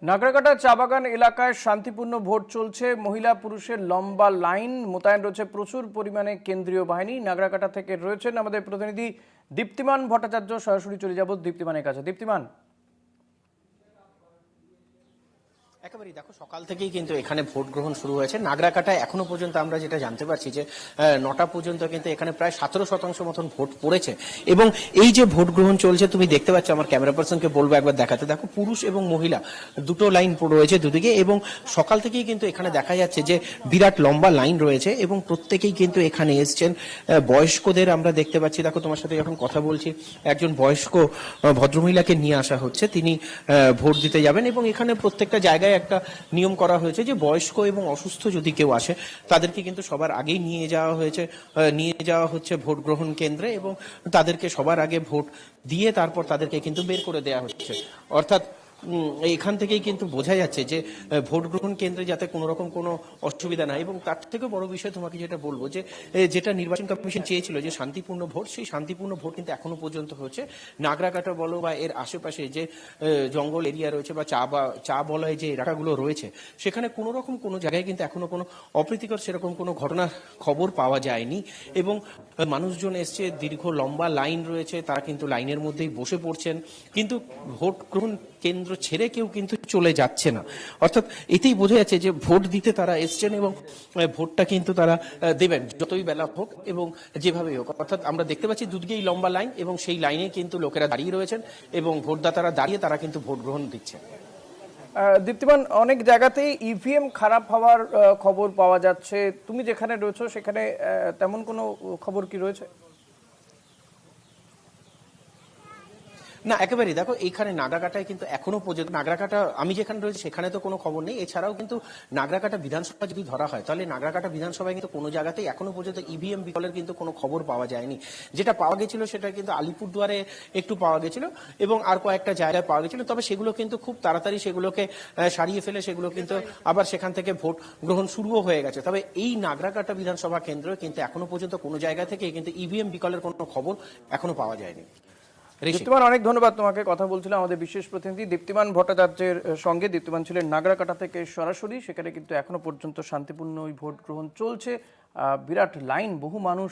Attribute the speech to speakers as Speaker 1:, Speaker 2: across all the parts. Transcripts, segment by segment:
Speaker 1: নাগরাকাটা চা বাগান এলাকায় শান্তিপূর্ণ ভোট চলছে। মহিলা পুরুষের লম্বা লাইন, মোতায়েন রয়েছে প্রচুর পরিমাণে কেন্দ্রীয় বাহিনী। নাগরাকাটা থেকে রয়েছেন আমাদের প্রতিনিধি দীপ্তিমান ভট্টাচার্য। সরাসরি চলে যাব দীপ্তিমানের কাছে। দীপ্তিমান,
Speaker 2: একেবারেই দেখো, সকাল থেকেই কিন্তু এখানে ভোট গ্রহণ শুরু হয়েছে। নাগরাকাটায় এখনো পর্যন্ত আমরা যেটা জানতে পারছি যে 9টা পর্যন্ত কিন্তু এখানে প্রায় 17% মতন ভোট পড়েছে। এবং এই যে ভোট গ্রহণ চলছে, তুমি দেখতে পাচ্ছ, আমার ক্যামেরা পার্সনকে বলবো একবার দেখাতে। দেখো, পুরুষ এবং মহিলা দুটো লাইন রয়েছে দুদিকে, এবং সকাল থেকেই কিন্তু এখানে দেখা যাচ্ছে যে বিরাট লম্বা লাইন রয়েছে এবং প্রত্যেকেই কিন্তু এখানে এসছেন। বয়স্কদের আমরা দেখতে পাচ্ছি। দেখো, তোমার সাথে যখন কথা বলছি, একজন বয়স্ক ভদ্রমহিলাকে নিয়ে আসা হচ্ছে, তিনি ভোট দিতে যাবেন। এবং এখানে প্রত্যেকটা জায়গায় একটা নিয়ম করা হয়েছে যে বয়স্ক এবং অসুস্থ যদি কেউ আসে, তাদেরকে কিন্তু সবার আগেই নিয়ে যাওয়া হচ্ছে ভোট গ্রহণ কেন্দ্রে, এবং তাদেরকে সবার আগে ভোট দিয়ে তারপর তাদেরকে কিন্তু বের করে দেওয়া হচ্ছে। অর্থাৎ এখান থেকেই কিন্তু বোঝা যাচ্ছে যে ভোট গ্রহণ কেন্দ্রে যাতে কোনো রকম কোনো অসুবিধা নাই। এবং তার থেকে বড় বিষয় তোমাকে যেটা বলবো, যে যেটা নির্বাচন কমিশন চেয়েছিল যে শান্তিপূর্ণ ভোট, সেই শান্তিপূর্ণ ভোট কিন্তু এখনো পর্যন্ত হচ্ছে। নাগরাকাটা বলো বা এর আশেপাশে যে জঙ্গল এরিয়া রয়েছে বা চা বলয় যে এলাকাগুলো রয়েছে, সেখানে কোনো রকম কোনো জায়গায় কিন্তু এখনো কোনো অপ্রীতিকর সেরকম কোনো ঘটনার খবর পাওয়া যায়নি। এবং মানুষজন এসছে, দীর্ঘ লম্বা লাইন রয়েছে, তারা কিন্তু লাইনের মধ্যেই বসে পড়ছেন, কিন্তু ভোট গ্রহণ কেন্দ্র ছেড়ে কেউ কিন্তু চলে যাচ্ছে না। অর্থাৎ এতেই বোঝা যাচ্ছে যে ভোট দিতে তারা এসছেন এবং ভোটটা কিন্তু তারা দেবেন, যতই বেলা হোক এবং যেভাবেই হোক। অর্থাৎ আমরা দেখতে পাচ্ছি দুদিকেই লম্বা লাইন, এবং সেই লাইনে কিন্তু লোকেরা দাঁড়িয়ে রয়েছেন এবং ভোটদাতারা দাঁড়িয়ে তারা কিন্তু ভোট গ্রহণ দিচ্ছে।
Speaker 1: দীপ্তিমান, অনেক জায়গাতেই ইভিএম খারাপ হওয়ার খবর পাওয়া যাচ্ছে। তুমি যেখানে রয়েছো সেখানে তেমন কোনো খবর কি রয়েছে?
Speaker 2: না, একেবারেই দেখো, এইখানে নাগরাকাটায় কিন্তু এখনো পর্যন্ত, নাগরাকাটা আমি যেখানে রয়েছে সেখানে তো কোনো খবর নেই। এছাড়াও কিন্তু নাগরাকাটা বিধানসভা যদি ধরা হয়, তাহলে নাগরাকাটা বিধানসভায় কিন্তু কোনো জায়গাতেই এখনো পর্যন্ত ইভিএম বিকলের কিন্তু কোনো খবর পাওয়া যায়নি। যেটা পাওয়া গেছিল সেটা কিন্তু আলিপুরদুয়ারে একটু পাওয়া গেছিল এবং আর কয়েকটা জায়গায় পাওয়া গেছিল, তবে সেগুলো কিন্তু খুব তাড়াতাড়ি সেগুলোকে সারিয়ে ফেলে সেগুলো কিন্তু আবার সেখান থেকে ভোট গ্রহণ শুরুও হয়ে গেছে। তবে এই নাগরাকাটা বিধানসভা কেন্দ্র কিন্তু এখনো পর্যন্ত কোনো জায়গা থেকে কিন্তু ইভিএম বিকলের কোনো খবর এখনো পাওয়া যায়নি।
Speaker 1: দীপ্তিমান, অনেক ধন্যবাদ তোমাকে। কথা বলছিলাম আমাদের বিশেষ প্রতিনিধি দীপ্তিমান ভট্টাচার্যের সঙ্গে। দীপ্তিমান ছিলেন নাগরাকাটা থেকে সরাসরি। সেখানে কিন্তু এখনো পর্যন্ত শান্তিপূর্ণ ওই ভোট গ্রহণ চলছে। বিরাট লাইন, বহু মানুষ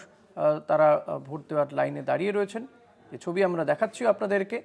Speaker 1: তারা ভোট দেওয়ার লাইনে দাঁড়িয়ে রয়েছেন। এই ছবি আমরা দেখাচ্ছি আপনাদেরকে।